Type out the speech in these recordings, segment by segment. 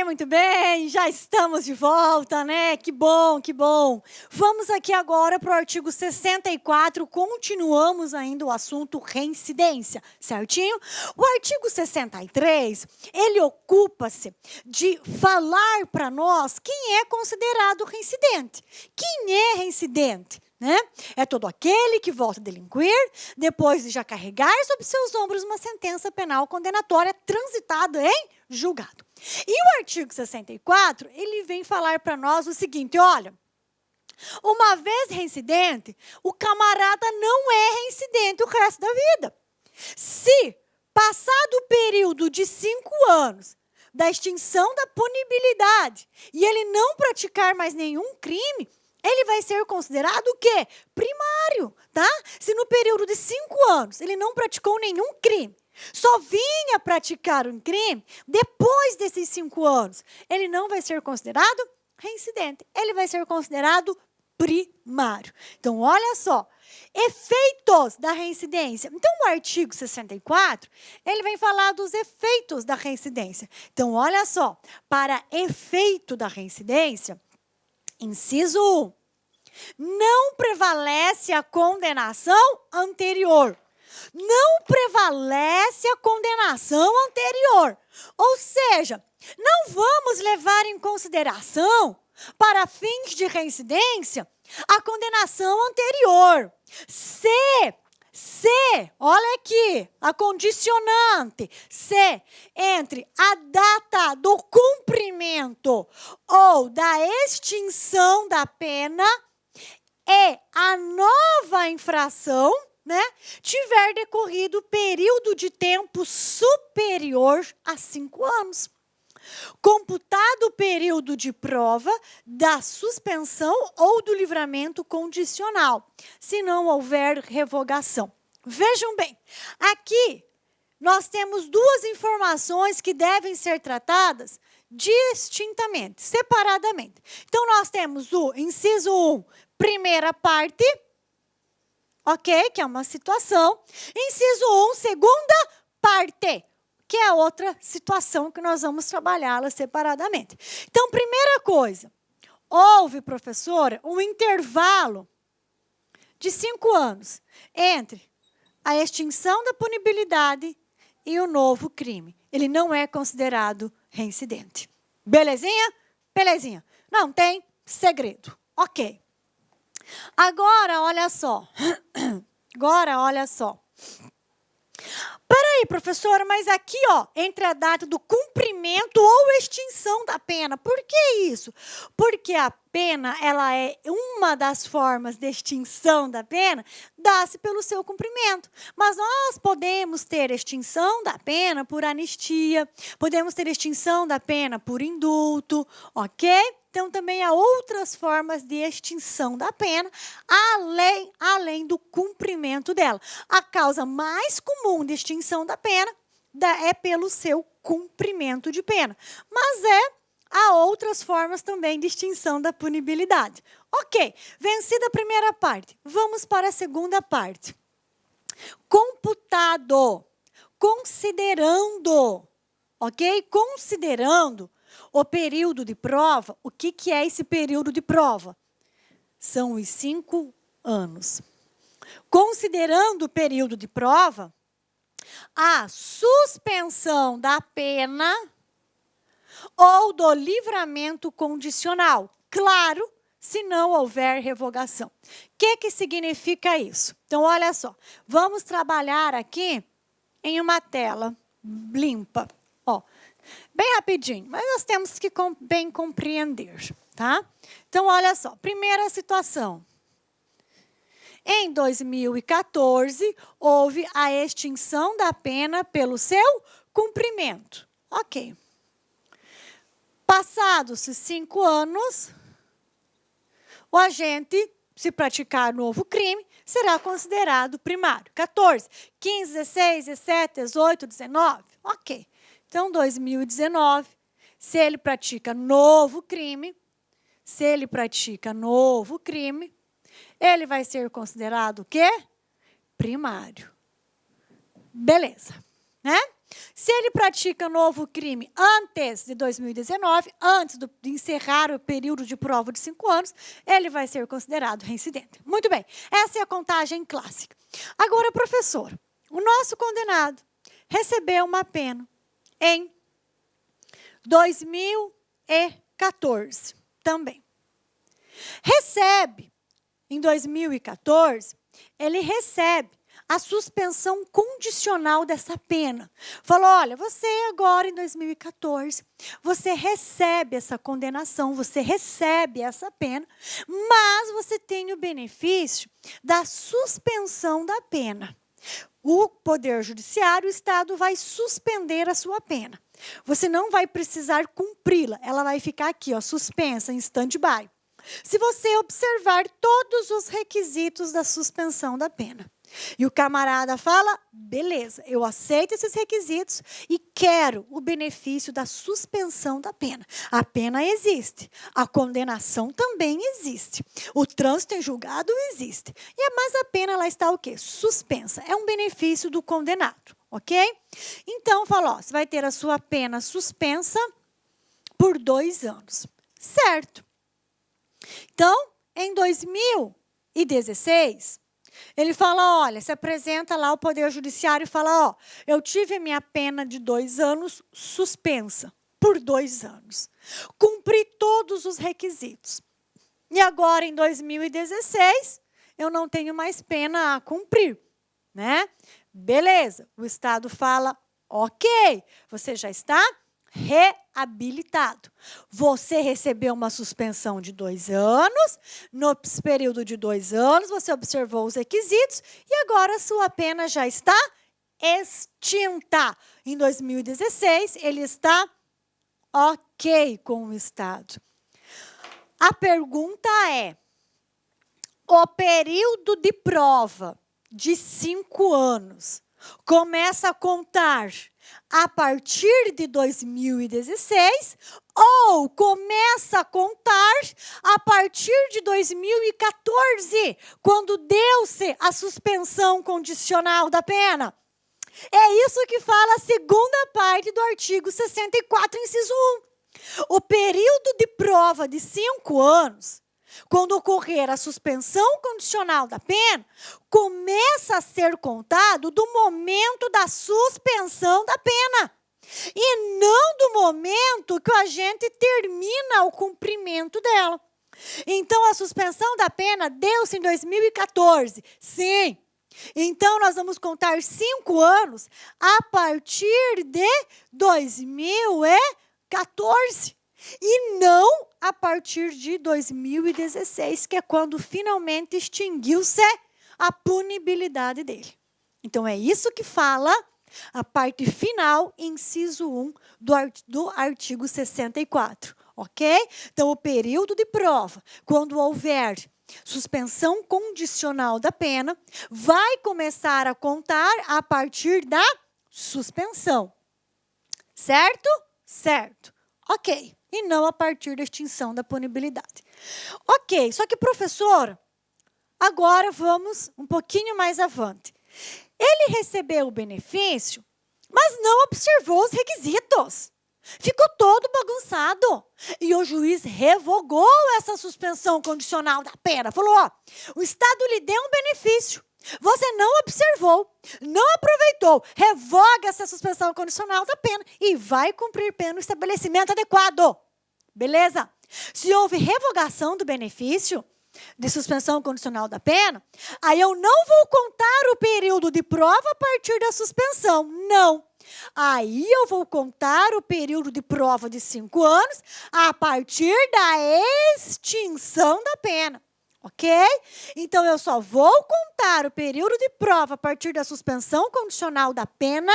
muito bem. Já estamos de volta, né? Que bom, que bom. Vamos aqui agora para o artigo 64. Continuamos ainda o assunto reincidência, certinho? O artigo 63, ele ocupa-se de falar para nós quem é considerado reincidente. Quem é reincidente? Né? É todo aquele que volta a delinquir depois de já carregar sobre seus ombros uma sentença penal condenatória transitada em julgado. E o artigo 64, ele vem falar para nós o seguinte, olha, uma vez reincidente, o camarada não é reincidente o resto da vida. Se, passado o período de 5 anos da extinção da punibilidade e ele não praticar mais nenhum crime, ele vai ser considerado o quê? Primário, tá? Se no período de 5 anos ele não praticou nenhum crime, só vinha praticar um crime depois desses 5 anos, ele não vai ser considerado reincidente, ele vai ser considerado primário. Então, olha só, efeitos da reincidência. Então, o artigo 64, ele vem falar dos efeitos da reincidência. Então, olha só, para efeito da reincidência, inciso 1, não prevalece a condenação anterior. Não prevalece a condenação anterior. Ou seja, não vamos levar em consideração, para fins de reincidência, a condenação anterior. Se, olha aqui, a condicionante, se entre a data do cumprimento ou da extinção da pena e a nova infração, né, tiver decorrido período de tempo superior a 5 anos. Computado o período de prova da suspensão ou do livramento condicional, se não houver revogação. Vejam bem, aqui nós temos 2 informações que devem ser tratadas distintamente, separadamente. Então, nós temos o inciso 1, primeira parte, ok? Que é uma situação. Inciso 1, segunda parte, que é outra situação que nós vamos trabalhá-la separadamente. Então, primeira coisa, houve, professora, um intervalo de 5 anos entre a extinção da punibilidade e o novo crime. Ele não é considerado reincidente. Belezinha? Belezinha. Não tem segredo. Ok. Agora, olha só. Agora, olha só. Peraí, professora, mas aqui, ó, entre a data do cumprimento ou extinção da pena. Por que isso? Porque a pena, ela é uma das formas de extinção da pena, dá-se pelo seu cumprimento. Mas nós podemos ter extinção da pena por anistia, podemos ter extinção da pena por indulto, ok? Então, também há outras formas de extinção da pena, além do cumprimento dela. A causa mais comum de extinção da pena é pelo seu cumprimento de pena. Mas há outras formas também de extinção da punibilidade. Ok, vencida a primeira parte, vamos para a segunda parte. Computado, considerando, ok? Considerando o período de prova, o que é esse período de prova? São os 5 anos. Considerando o período de prova, a suspensão da pena ou do livramento condicional. Claro, se não houver revogação. O que significa isso? Então, olha só. Vamos trabalhar aqui em uma tela limpa. Ó, bem rapidinho, mas nós temos que bem compreender, tá? Então, olha só. Primeira situação. Em 2014, houve a extinção da pena pelo seu cumprimento. Ok. Passados 5 anos, o agente, se praticar novo crime, será considerado primário. 14, 15, 16, 17, 18, 19. Ok. Então, 2019, se ele pratica novo crime, ele vai ser considerado o quê? Primário. Beleza, né? Se ele pratica novo crime antes de 2019, antes de encerrar o período de prova de 5 anos, ele vai ser considerado reincidente. Muito bem, essa é a contagem clássica. Agora, professor, o nosso condenado recebeu uma pena em 2014 também. Recebe, em 2014, ele recebe a suspensão condicional dessa pena. Falou, olha, você agora em 2014, você recebe essa condenação, você recebe essa pena, mas você tem o benefício da suspensão da pena. O Poder Judiciário, o Estado vai suspender a sua pena. Você não vai precisar cumpri-la, ela vai ficar aqui, ó, suspensa, em stand-by. Se você observar todos os requisitos da suspensão da pena. E o camarada fala, beleza, eu aceito esses requisitos e quero o benefício da suspensão da pena. A pena existe, a condenação também existe, o trânsito em julgado existe. Mas a pena ela está o quê? Suspensa, é um benefício do condenado, ok? Então, fala, ó, você vai ter a sua pena suspensa por 2 anos, certo? Então, em 2016... ele fala, olha, se apresenta lá ao Poder Judiciário e fala, ó, eu tive a minha pena de 2 anos suspensa por 2 anos. Cumpri todos os requisitos. E agora, em 2016, eu não tenho mais pena a cumprir, né? Beleza, o Estado fala, ok, você já está reabilitado. Você recebeu uma suspensão de 2 anos, no período de 2 anos, você observou os requisitos e agora a sua pena já está extinta. Em 2016, ele está ok com o Estado. A pergunta é, o período de prova de 5 anos começa a contar a partir de 2016 ou começa a contar a partir de 2014, quando deu-se a suspensão condicional da pena? É isso que fala a segunda parte do artigo 64, inciso 1. O período de prova de 5 anos, quando ocorrer a suspensão condicional da pena, começa a ser contado do momento da suspensão da pena. E não do momento que o agente termina o cumprimento dela. Então, a suspensão da pena deu-se em 2014. Sim. Então, nós vamos contar 5 anos a partir de 2014. E não a partir de 2016, que é quando finalmente extinguiu-se a punibilidade dele. Então, é isso que fala a parte final, inciso 1 do artigo 64, ok? Então, o período de prova, quando houver suspensão condicional da pena, vai começar a contar a partir da suspensão. Certo? Certo. Ok. E não a partir da extinção da punibilidade. Ok, só que, professor, agora vamos um pouquinho mais avante. Ele recebeu o benefício, mas não observou os requisitos. Ficou todo bagunçado. E o juiz revogou essa suspensão condicional da pena. Falou, ó, o Estado lhe deu um benefício. Você não observou, não aproveitou, revoga essa suspensão condicional da pena e vai cumprir pena no estabelecimento adequado. Beleza? Se houve revogação do benefício de suspensão condicional da pena, aí eu não vou contar o período de prova a partir da suspensão. Não. Aí eu vou contar o período de prova de 5 anos a partir da extinção da pena. Ok? Então, eu só vou contar o período de prova a partir da suspensão condicional da pena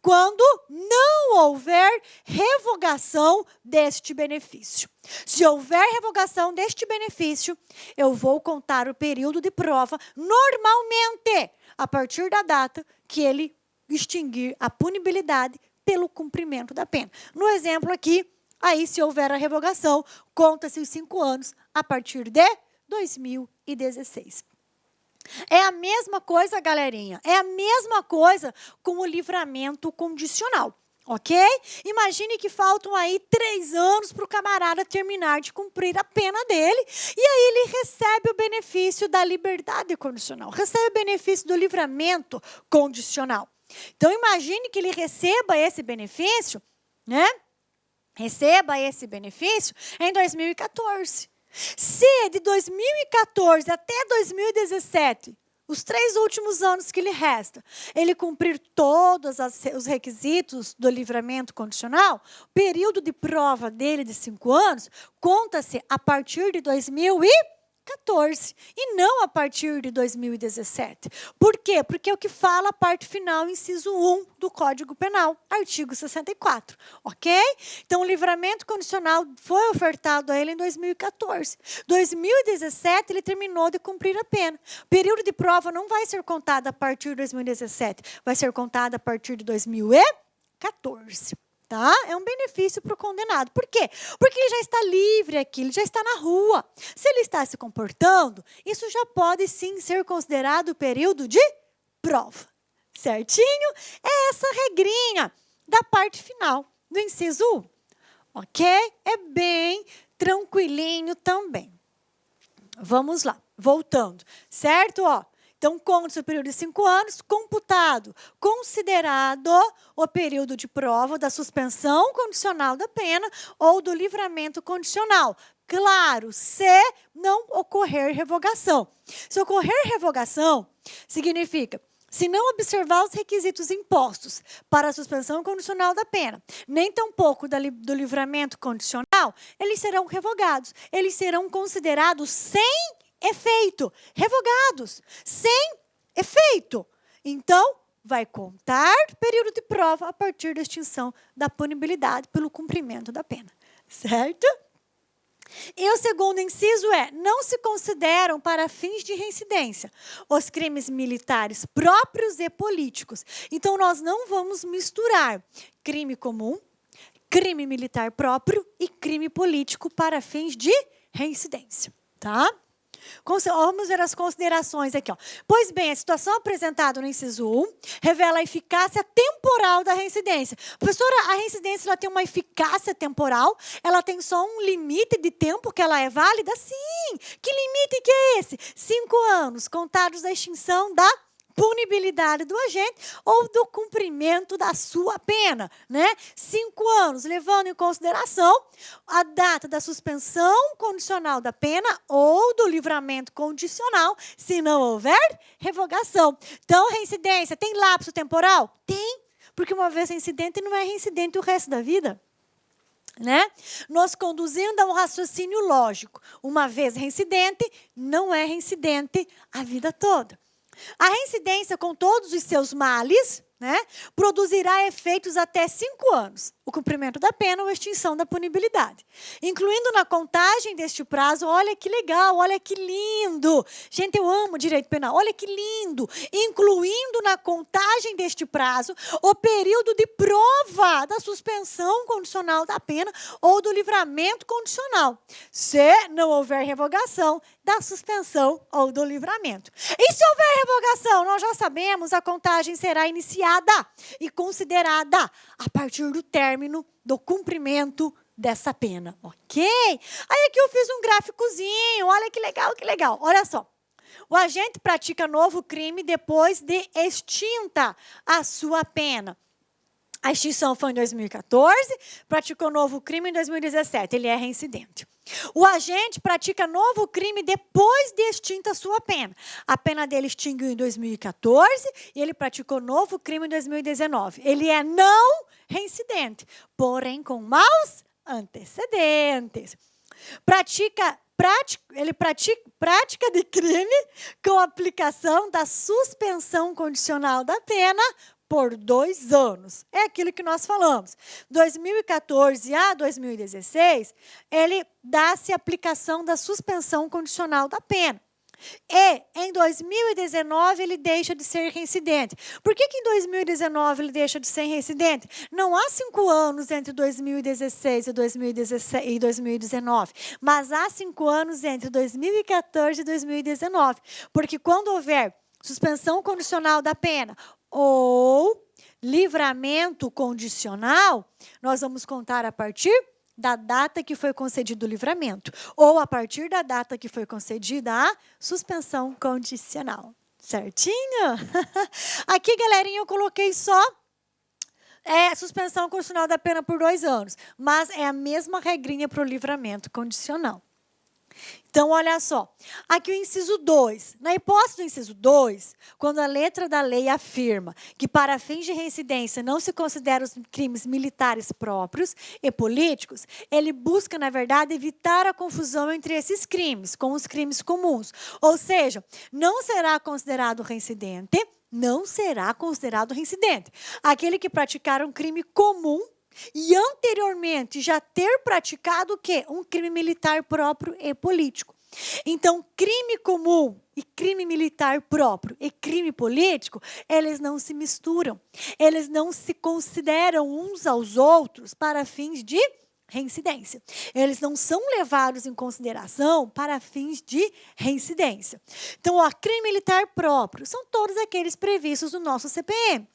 quando não houver revogação deste benefício. Se houver revogação deste benefício, eu vou contar o período de prova normalmente a partir da data que ele extinguir a punibilidade pelo cumprimento da pena. No exemplo aqui, aí se houver a revogação, conta-se os 5 anos a partir de 2016. É a mesma coisa, galerinha. É a mesma coisa com o livramento condicional. Ok? Imagine que faltam aí 3 anos para o camarada terminar de cumprir a pena dele. E aí ele recebe o benefício da liberdade condicional. Recebe o benefício do livramento condicional. Então, imagine que ele receba esse benefício, né? Receba esse benefício em 2014. Se de 2014 até 2017, os 3 últimos anos que lhe resta, ele cumprir todos os requisitos do livramento condicional, o período de prova dele de 5 anos conta-se a partir de 2014 e não a partir de 2017. Por quê? Porque é o que fala a parte final, inciso 1 do Código Penal, artigo 64, ok? Então, o livramento condicional foi ofertado a ele em 2014. 2017, ele terminou de cumprir a pena. O período de prova não vai ser contado a partir de 2017, vai ser contado a partir de 2014. Tá? É um benefício para o condenado. Por quê? Porque ele já está livre aqui, ele já está na rua. Se ele está se comportando, isso já pode sim ser considerado período de prova. Certinho? É essa regrinha da parte final do inciso 1. Ok? É bem tranquilinho também. Vamos lá, voltando. Certo? Ó. Então, conta-se o período de 5 anos, computado, considerado o período de prova da suspensão condicional da pena ou do livramento condicional. Claro, se não ocorrer revogação. Se ocorrer revogação, significa, se não observar os requisitos impostos para a suspensão condicional da pena, nem tampouco do livramento condicional, eles serão revogados. Eles serão considerados sem efeito, revogados, sem efeito. Então, vai contar período de prova a partir da extinção da punibilidade pelo cumprimento da pena. Certo? E o segundo inciso é, não se consideram para fins de reincidência os crimes militares próprios e políticos. Então, nós não vamos misturar crime comum, crime militar próprio e crime político para fins de reincidência. Tá? Vamos ver as considerações aqui. Ó. Pois bem, a situação apresentada no inciso 1 revela a eficácia temporal da reincidência. Professora, a reincidência ela tem uma eficácia temporal? Ela tem só um limite de tempo que ela é válida? Sim! Que limite que é esse? 5 anos, contados da extinção da punibilidade do agente ou do cumprimento da sua pena, né? 5 anos, levando em consideração a data da suspensão condicional da pena ou do livramento condicional, se não houver revogação. Então, reincidência tem lapso temporal? Tem, porque uma vez reincidente não é reincidente o resto da vida. Né? Nos conduzindo a um raciocínio lógico. Uma vez reincidente, não é reincidente a vida toda. A reincidência, com todos os seus males, né, produzirá efeitos até 5 anos, o cumprimento da pena ou a extinção da punibilidade. Incluindo na contagem deste prazo, olha que legal, olha que lindo. Gente, eu amo direito penal, olha que lindo. Incluindo na contagem deste prazo, o período de prova da suspensão condicional da pena ou do livramento condicional, se não houver revogação da suspensão ou do livramento. E se houver revogação, nós já sabemos, a contagem será iniciada e considerada a partir do término do cumprimento dessa pena, ok? Aí aqui eu fiz um gráficozinho, olha que legal, que legal. Olha só, o agente pratica novo crime depois de extinta a sua pena. A extinção foi em 2014, praticou novo crime em 2017, ele é reincidente. O agente pratica novo crime depois de extinta a sua pena. A pena dele extinguiu em 2014 e ele praticou novo crime em 2019. Ele é não reincidente, porém com maus antecedentes. Prática de crime com aplicação da suspensão condicional da pena por 2 anos. É aquilo que nós falamos. 2014 a 2016, ele dá-se aplicação da suspensão condicional da pena. E em 2019 ele deixa de ser reincidente. Por que em 2019 ele deixa de ser reincidente? Não há 5 anos entre 2016 e 2019, mas há 5 anos entre 2014 e 2019. Porque quando houver suspensão condicional da pena ou livramento condicional, nós vamos contar a partir da data que foi concedido o livramento, ou a partir da data que foi concedida a suspensão condicional. Certinho? Aqui, galerinha, eu coloquei só suspensão condicional da pena por 2 anos, mas é a mesma regrinha para o livramento condicional. Então, olha só, aqui o inciso 2. Na hipótese do inciso 2, quando a letra da lei afirma que para fins de reincidência não se consideram os crimes militares próprios e políticos, ele busca, na verdade, evitar a confusão entre esses crimes com os crimes comuns. Ou seja, não será considerado reincidente aquele que praticar um crime comum e anteriormente já ter praticado o quê? Um crime militar próprio e político. Então, crime comum e crime militar próprio e crime político, eles não se misturam. Eles não se consideram uns aos outros para fins de reincidência. Eles não são levados em consideração para fins de reincidência. Então, crime militar próprio são todos aqueles previstos no nosso CPM.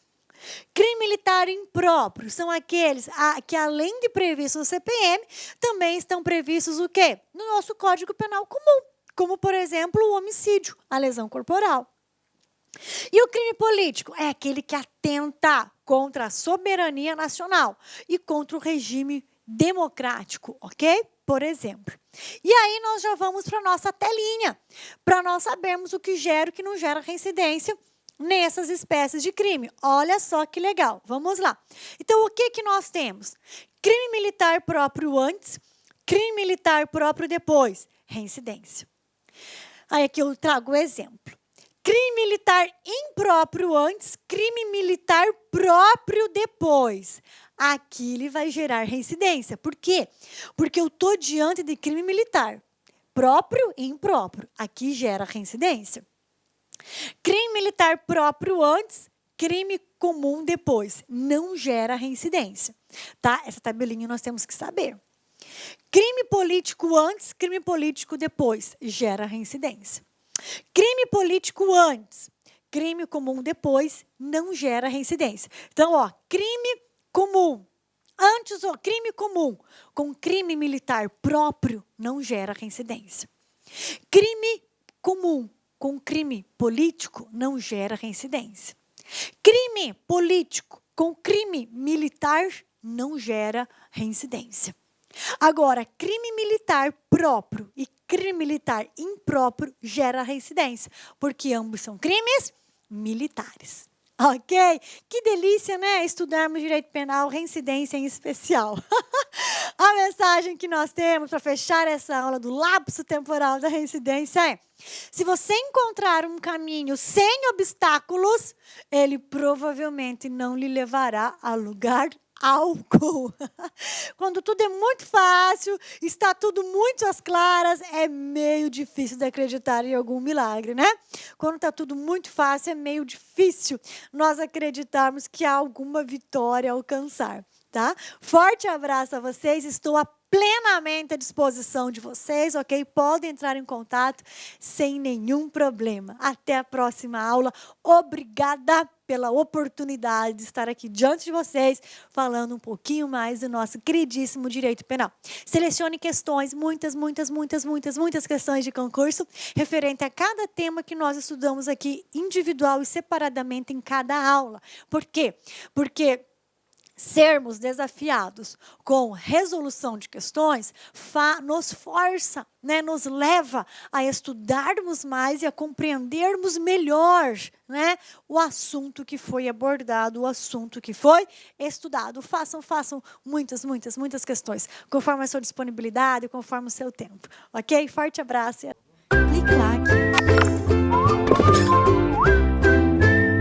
Crime militar impróprio são aqueles que, além de previstos no CPM, também estão previstos o quê? No nosso Código Penal comum, como, por exemplo, o homicídio, a lesão corporal. E o crime político é aquele que atenta contra a soberania nacional e contra o regime democrático, ok? Por exemplo. E aí nós já vamos para a nossa telinha, para nós sabermos o que gera e o que não gera reincidência nessas espécies de crime. Olha só que legal. Vamos lá. Então, o que nós temos? Crime militar próprio antes, crime militar próprio depois, reincidência. Aí aqui eu trago o exemplo. Crime militar impróprio antes, crime militar próprio depois. Aqui ele vai gerar reincidência. Por quê? Porque eu estou diante de crime militar próprio e impróprio. Aqui gera reincidência. Crime militar próprio antes, crime comum depois. Não gera reincidência. Tá? Essa tabelinha nós temos que saber. Crime político antes, crime político depois. Gera reincidência. Crime político antes, crime comum depois. Não gera reincidência. Então, crime comum. Antes, crime comum com crime militar próprio não gera reincidência. Crime comum com crime político não gera reincidência. Crime político com crime militar não gera reincidência. Agora, crime militar próprio e crime militar impróprio gera reincidência, porque ambos são crimes militares. Ok? Que delícia, né? Estudarmos direito penal, reincidência em especial. A mensagem que nós temos para fechar essa aula do lapso temporal da reincidência é: se você encontrar um caminho sem obstáculos, ele provavelmente não lhe levará a lugar algum. Quando tudo é muito fácil, está tudo muito às claras, é meio difícil de acreditar em algum milagre, né? Quando está tudo muito fácil, é meio difícil nós acreditarmos que há alguma vitória a alcançar, tá? Forte abraço a vocês, estou plenamente à disposição de vocês, ok? Podem entrar em contato sem nenhum problema. Até a próxima aula. Obrigada pela oportunidade de estar aqui diante de vocês, falando um pouquinho mais do nosso queridíssimo direito penal. Selecione questões, muitas questões de concurso, referente a cada tema que nós estudamos aqui, individual e separadamente em cada aula. Por quê? Porque sermos desafiados com resolução de questões nos força, né, nos leva a estudarmos mais e a compreendermos melhor, né, o assunto que foi abordado, o assunto que foi estudado. Façam muitas questões, conforme a sua disponibilidade, conforme o seu tempo. Ok? Forte abraço. Clique lá aqui.